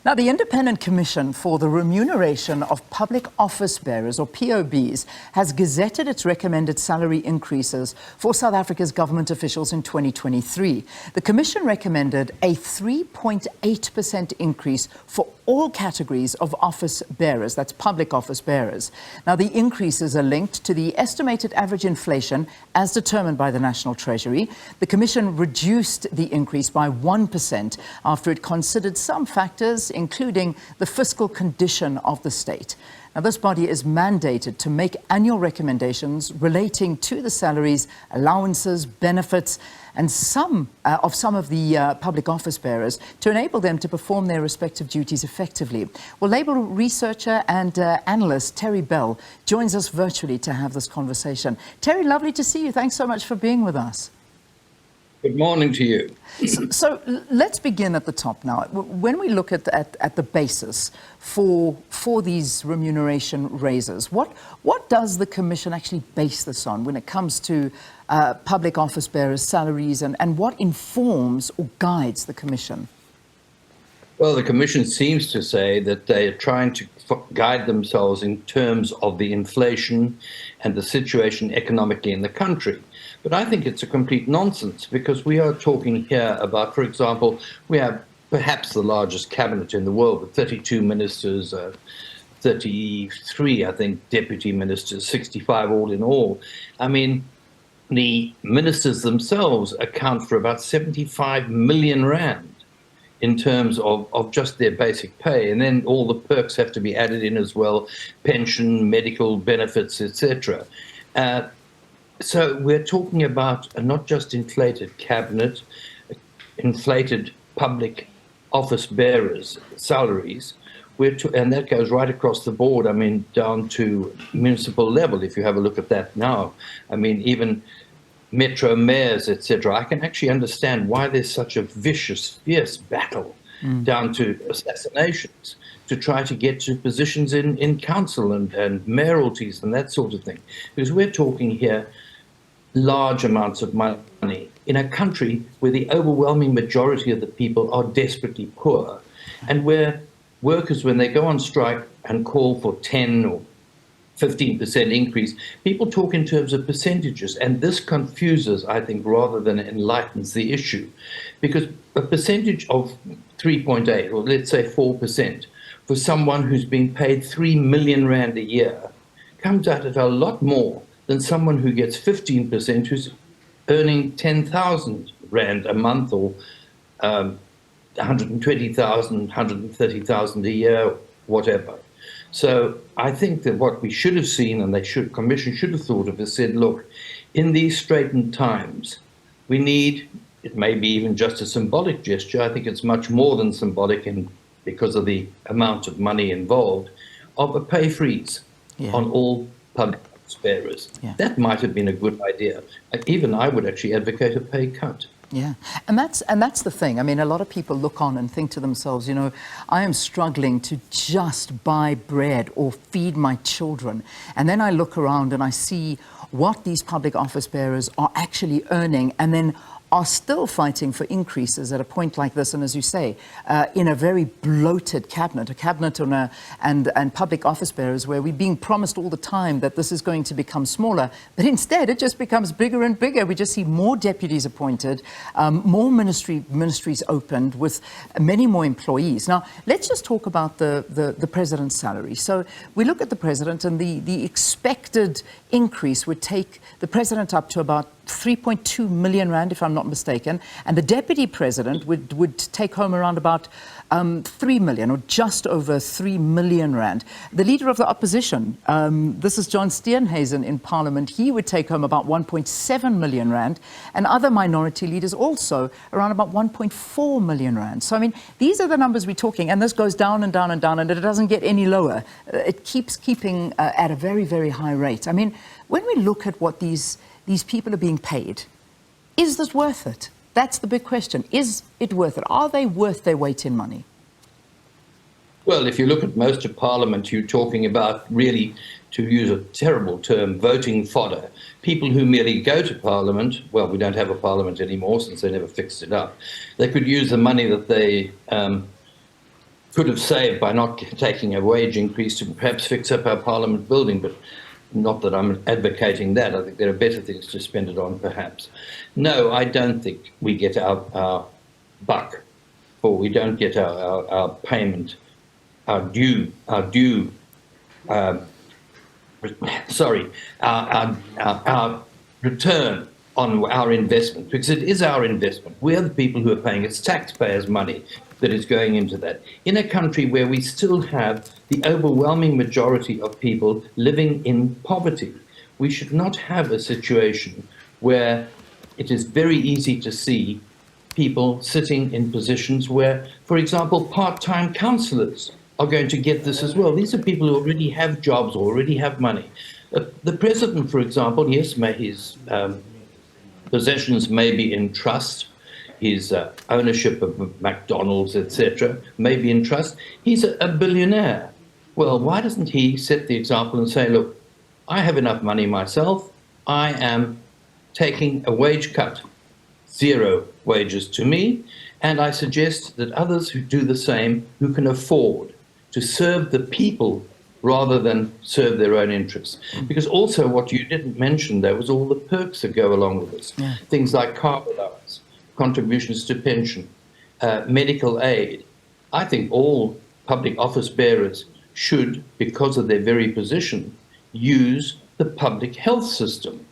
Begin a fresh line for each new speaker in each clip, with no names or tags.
Now, the Independent Commission for the Remuneration of Public Office Bearers, or POBs, has gazetted its recommended salary increases for South Africa's government officials in 2023. The Commission recommended a 3.8% increase for all categories of office bearers, that's public office bearers. Now, the increases are linked to the estimated average inflation as determined by the National Treasury. The Commission reduced the increase by 1% after it considered some factors, including the fiscal condition of the state. Now, this body is mandated to make annual recommendations relating to the salaries, allowances, benefits, and some of the public office bearers to enable them to perform their respective duties effectively. Well, Labour researcher and analyst Terry Bell joins us virtually to have this conversation. Terry, lovely to see you. Thanks so much for being with us.
Good morning to you.
So let's begin at the top now. When we look at the basis for these remuneration raises, what does the Commission actually base this on when it comes to public office bearers' salaries, and what informs or guides the Commission?
Well, the Commission seems to say that they are trying to guide themselves in terms of the inflation and the situation economically in the country. But I think it's a complete nonsense, because we are talking here about, for example, we have perhaps the largest cabinet in the world with 32 ministers, 33, I think, deputy ministers, 65 all in all. I mean, the ministers themselves account for about 75 million rand in terms of just their basic pay. And then all the perks have to be added in as well, pension, medical benefits, etc. So we're talking about not just inflated cabinet, inflated public office bearers' salaries, and that goes right across the board, I mean, down to municipal level, if you have a look at that now. I mean, even metro mayors, etc. I can actually understand why there's such a vicious, fierce battle down to assassinations to try to get to positions in council and mayoralties and that sort of thing. Because we're talking here large amounts of money in a country where the overwhelming majority of the people are desperately poor, and where workers, when they go on strike and call for 10 or 15% increase, people talk in terms of percentages, and this confuses, I think, rather than enlightens the issue, because a percentage of 3.8, or let's say 4%, for someone who's being paid 3 million rand a year comes out at a lot more than someone who gets 15%, who's earning 10,000 rand a month, or 120,000, 130,000 a year, whatever. So I think that what we should have seen, and Commission should have thought of, is said, look, in these straitened times, we need, it may be even just a symbolic gesture, I think it's much more than symbolic because of the amount of money involved, of a pay freeze on all public bearers. That might have been a good idea. Even I would actually advocate a pay cut.
Yeah, and that's the thing. I mean, a lot of people look on and think to themselves, you know, I am struggling to just buy bread or feed my children. And then I look around and I see what these public office bearers are actually earning, and then are still fighting for increases at a point like this. And as you say, in a very bloated cabinet, a cabinet and public office bearers where we're being promised all the time that this is going to become smaller, but instead it just becomes bigger and bigger. We just see more deputies appointed, more ministries opened with many more employees. Now, let's just talk about the president's salary. So we look at the president, and the expected increase would take the president up to about 3.2 million rand, if I'm not mistaken, and the deputy president would take home around about 3 million, or just over 3 million rand. The leader of the opposition, this is John Steenhuisen in Parliament, he would take home about 1.7 million rand, and other minority leaders also around about 1.4 million rand. So, I mean, these are the numbers we're talking, and this goes down and down and down, and it doesn't get any lower. It keeps keeping at a very, very high rate. I mean, when we look at what these people are being paid, is this worth it? That's the big question. Is it worth it? Are they worth their weight in money?
Well, if you look at most of Parliament, you're talking about, really, to use a terrible term, voting fodder. People who merely go to Parliament, well, we don't have a Parliament anymore since they never fixed it up. They could use the money that they could have saved by not taking a wage increase to perhaps fix up our Parliament building, but not that I'm advocating that. I think there are better things to spend it on, perhaps. No, I don't think we get our buck, or we don't get our payment, our due, our return on our investment, because it is our investment. We are the people who are paying. It's taxpayers' money that is going into that. In a country where we still have the overwhelming majority of people living in poverty, we should not have a situation where it is very easy to see people sitting in positions where, for example, part-time councillors are going to get this as well. These are people who already have jobs, already have money. The president, for example, yes, his possessions may be in trust, his ownership of McDonald's, etc., may be in trust. He's a billionaire. Well, why doesn't he set the example and say, look, I have enough money myself, I am taking a wage cut, 0 wages to me, and I suggest that others who do the same, who can afford to serve the people rather than serve their own interests. Because also what you didn't mention there was all the perks that go along with this. Yeah. Things like car allowance, contributions to pension, medical aid. I think all public office bearers should, because of their very position, use the public health system.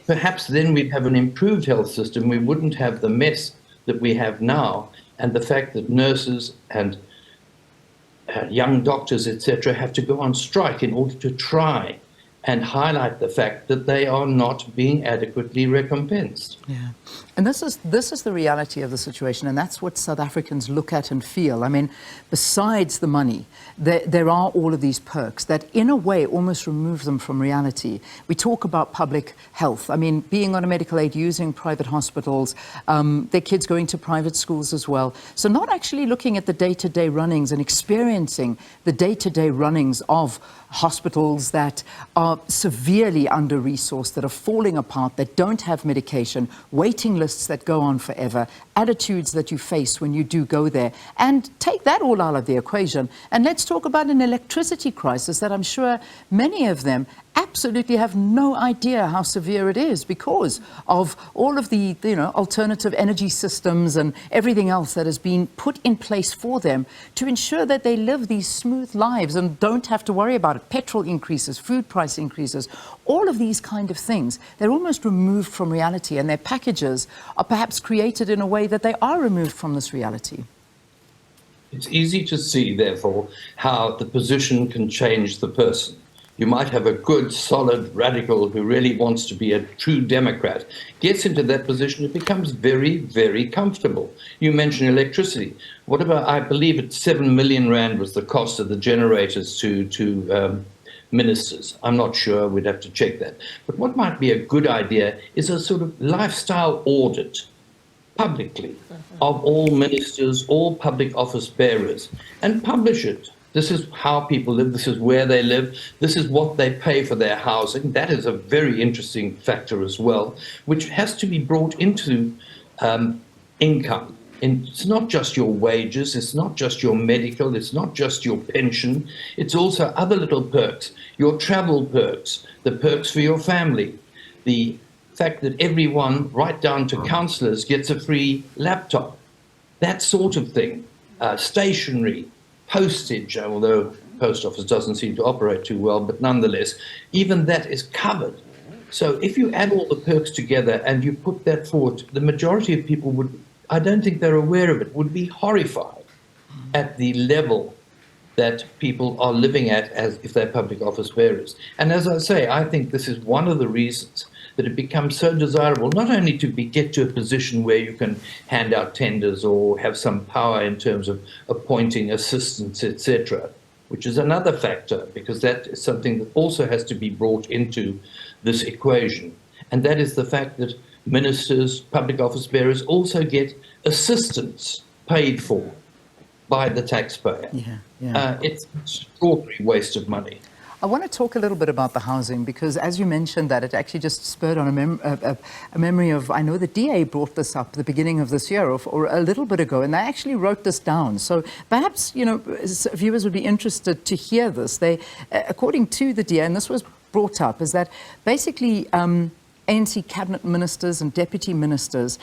Perhaps then we'd have an improved health system. We wouldn't have the mess that we have now, and the fact that nurses and young doctors, etc., have to go on strike in order to try and highlight the fact that they are not being adequately recompensed.
Yeah, and this is the reality of the situation, and that's what South Africans look at and feel. I mean, besides the money, there are all of these perks that in a way almost remove them from reality. We talk about public health. I mean, being on a medical aid, using private hospitals, their kids going to private schools as well. So not actually looking at the day-to-day runnings and experiencing the day-to-day runnings of hospitals that are severely under-resourced, that are falling apart, that don't have medication, waiting lists that go on forever, attitudes that you face when you do go there. And take that all out of the equation. And let's talk about an electricity crisis that I'm sure many of them absolutely have no idea how severe it is because of all of the alternative energy systems and everything else that has been put in place for them to ensure that they live these smooth lives and don't have to worry about it. Petrol increases, food price increases, all of these kind of things, they're almost removed from reality, and their packages are perhaps created in a way that they are removed from this reality.
It's easy to see, therefore, how the position can change the person. You might have a good, solid radical who really wants to be a true Democrat, gets into that position, it becomes very, very comfortable. You mentioned electricity. What about, I believe it's 7 million rand was the cost of the generators to ministers. I'm not sure, we'd have to check that. But what might be a good idea is a sort of lifestyle audit publicly of all ministers, all public office bearers, and publish it. This is how people live, this is where they live, this is what they pay for their housing. That is a very interesting factor as well, which has to be brought into income. And it's not just your wages, it's not just your medical, it's not just your pension, it's also other little perks, your travel perks, the perks for your family, the fact that everyone, right down to councillors, gets a free laptop, that sort of thing, stationery, postage, although post office doesn't seem to operate too well, but nonetheless, even that is covered. So if you add all the perks together and you put that forward, the majority of people would, I don't think they're aware of it, would be horrified at the level that people are living at as if they're public office bearers. And as I say, I think this is one of the reasons that it becomes so desirable, not only to get to a position where you can hand out tenders or have some power in terms of appointing assistants, etc., which is another factor, because that is something that also has to be brought into this equation. And that is the fact that ministers, public office bearers also get assistance paid for by the taxpayer.
Yeah.
It's an extraordinary waste of money.
I want to talk a little bit about the housing because, as you mentioned, that it actually just spurred on a memory of, I know the DA brought this up at the beginning of this year or a little bit ago, and they actually wrote this down. So perhaps, you know, viewers would be interested to hear this. They, according to the DA, and this was brought up, is that basically ANC cabinet ministers and deputy ministers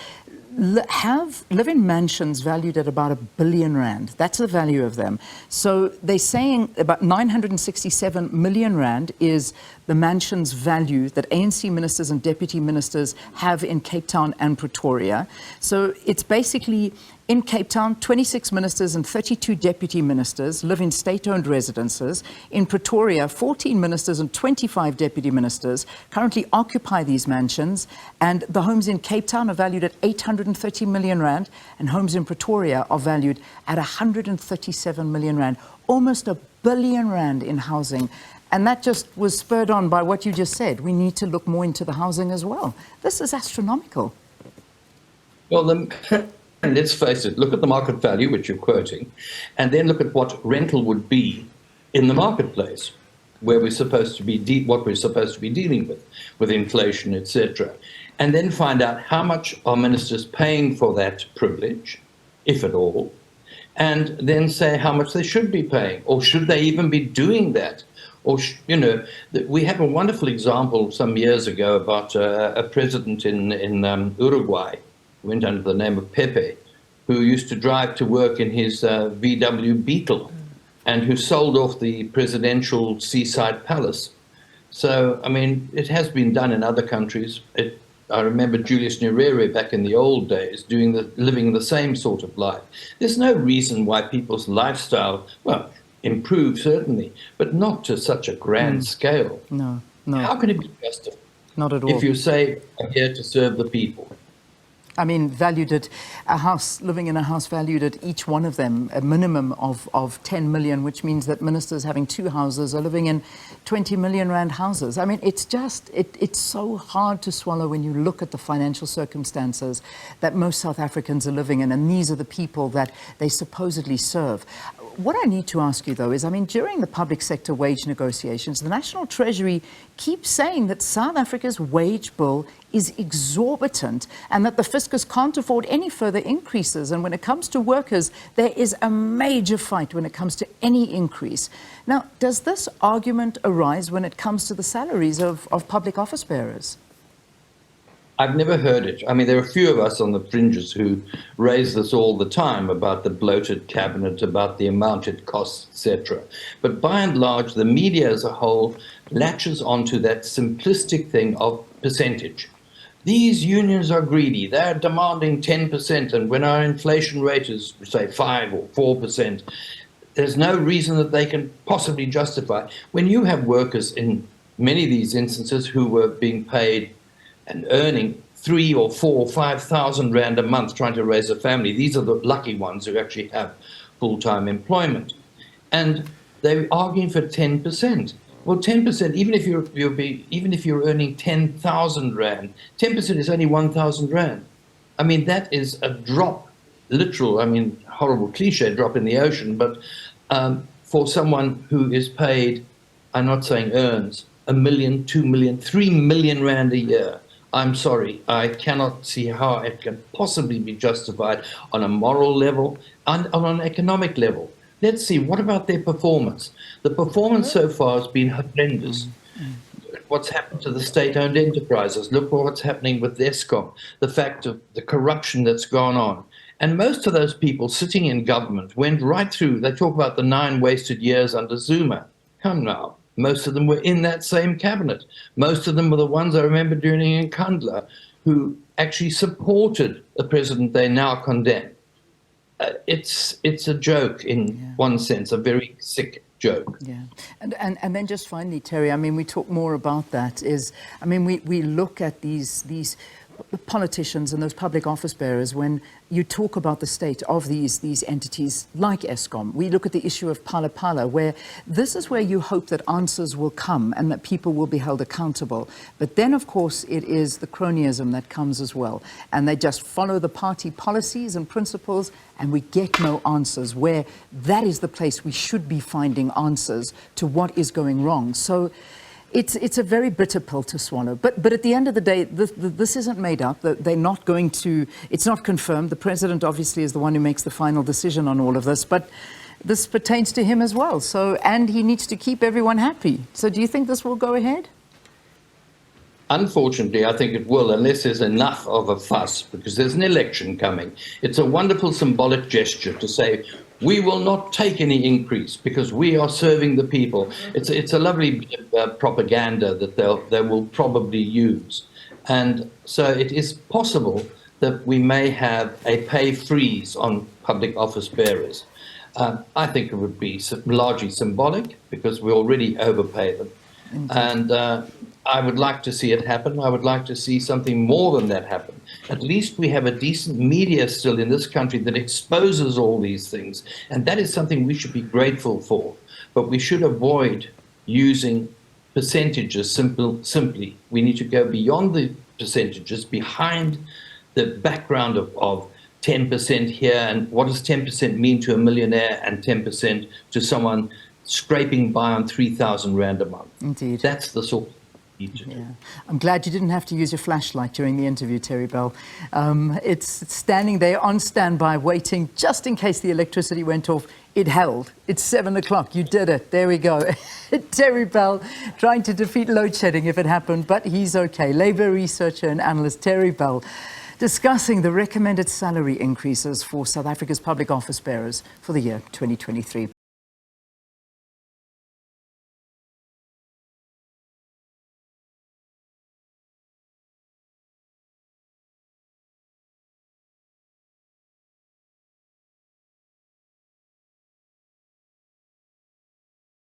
live in mansions valued at about R1 billion. That's the value of them. So they're saying about 967 million rand is the mansion's value that ANC ministers and deputy ministers have in Cape Town and Pretoria. So it's basically in Cape Town, 26 ministers and 32 deputy ministers live in state-owned residences. In Pretoria, 14 ministers and 25 deputy ministers currently occupy these mansions. And the homes in Cape Town are valued at 830 million rand, and homes in Pretoria are valued at 137 million rand, almost R1 billion in housing. And that just was spurred on by what you just said. We need to look more into the housing as well. This is astronomical.
Well, let's face it, look at the market value, which you're quoting, and then look at what rental would be in the marketplace, where we're supposed to be, what we're supposed to be dealing with inflation, etc. And then find out how much are ministers paying for that privilege, if at all, and then say how much they should be paying, or should they even be doing that? Or, you know, we had a wonderful example some years ago about a president in Uruguay, went under the name of Pepe, who used to drive to work in his VW Beetle and who sold off the presidential seaside palace. So, I mean, it has been done in other countries. I remember Julius Nyerere back in the old days living the same sort of life. There's no reason why people's lifestyle, well, improve certainly, but not to such a grand scale.
No.
How can it be justified?
Not at all.
If you say, I'm here to serve the people.
I mean, valued at living in a house valued at each one of them a minimum of 10 million, which means that ministers having two houses are living in 20 million rand houses. I mean, it's just, it's so hard to swallow when you look at the financial circumstances that most South Africans are living in, and these are the people that they supposedly serve. What I need to ask you, though, is, I mean, during the public sector wage negotiations, the National Treasury keeps saying that South Africa's wage bill is exorbitant and that the fiscus can't afford any further increases. And when it comes to workers, there is a major fight when it comes to any increase. Now, does this argument arise when it comes to the salaries of public office bearers?
I've never heard it. I mean, there are a few of us on the fringes who raise this all the time about the bloated cabinet, about the amount it costs, etc. But by and large, the media as a whole latches onto that simplistic thing of percentage. These unions are greedy. They're demanding 10%, and when our inflation rate is, say, 5 or 4%, there's no reason that they can possibly justify. When you have workers in many of these instances who were being paid and earning 3 or 4 or 5,000 rand a month trying to raise a family, these are the lucky ones who actually have full-time employment, and they're arguing for 10%. Well, 10%, even if you're earning 10,000 rand, 10% is only 1,000 rand. I mean, that is a drop, literal. I mean, horrible cliche, drop in the ocean. But for someone who is paid, I'm not saying earns, 1 million, 2 million, 3 million rand a year, I'm sorry, I cannot see how it can possibly be justified on a moral level and on an economic level. Let's see, what about their performance? The performance so far has been horrendous. What's happened to the state-owned enterprises? Look what's happening with Eskom, the fact of the corruption that's gone on. And most of those people sitting in government went right through, they talk about the 9 wasted years under Zuma. Come now, most of them were in that same cabinet. Most of them were the ones I remember during Nkandla who actually supported the president they now condemn. It's a joke in one sense, a very sick joke.
Yeah, and then just finally, Terry, I mean, we talk more about that is, I mean, we look at these politicians and those public office bearers when you talk about the state of these entities like Eskom. We look at the issue of Phala Phala, where this is where you hope that answers will come and that people will be held accountable. But then, of course, it is the cronyism that comes as well. And they just follow the party policies and principles, and we get no answers, where that is the place we should be finding answers to what is going wrong. So it's a very bitter pill to swallow. But at the end of the day, this isn't made up. They're not going to, it's not confirmed. The president obviously is the one who makes the final decision on all of this, but this pertains to him as well. So, and he needs to keep everyone happy. So do you think this will go ahead?
Unfortunately, I think it will, unless there's enough of a fuss, because there's an election coming. It's a wonderful symbolic gesture to say, we will not take any increase because we are serving the people. It's a lovely propaganda that they will probably use. And so it is possible that we may have a pay freeze on public office bearers. I think it would be largely symbolic because we already overpay them. Indeed. And I would like to see it happen. I would like to see something more than that happen. At least we have a decent media still in this country that exposes all these things. And that is something we should be grateful for. But we should avoid using percentages simply. We need to go beyond the percentages, behind the background of 10% here. And what does 10% mean to a millionaire and 10% to someone scraping by on 3,000 Rand a month?
Indeed.
That's the sort of.
Yeah. I'm glad you didn't have to use your flashlight during the interview, Terry Bell. It's standing there on standby, waiting just in case the electricity went off. It held. It's 7 o'clock. You did it. There we go. Terry Bell trying to defeat load shedding if it happened, but he's okay. Labour researcher and analyst Terry Bell discussing the recommended salary increases for South Africa's public office bearers for the year 2023.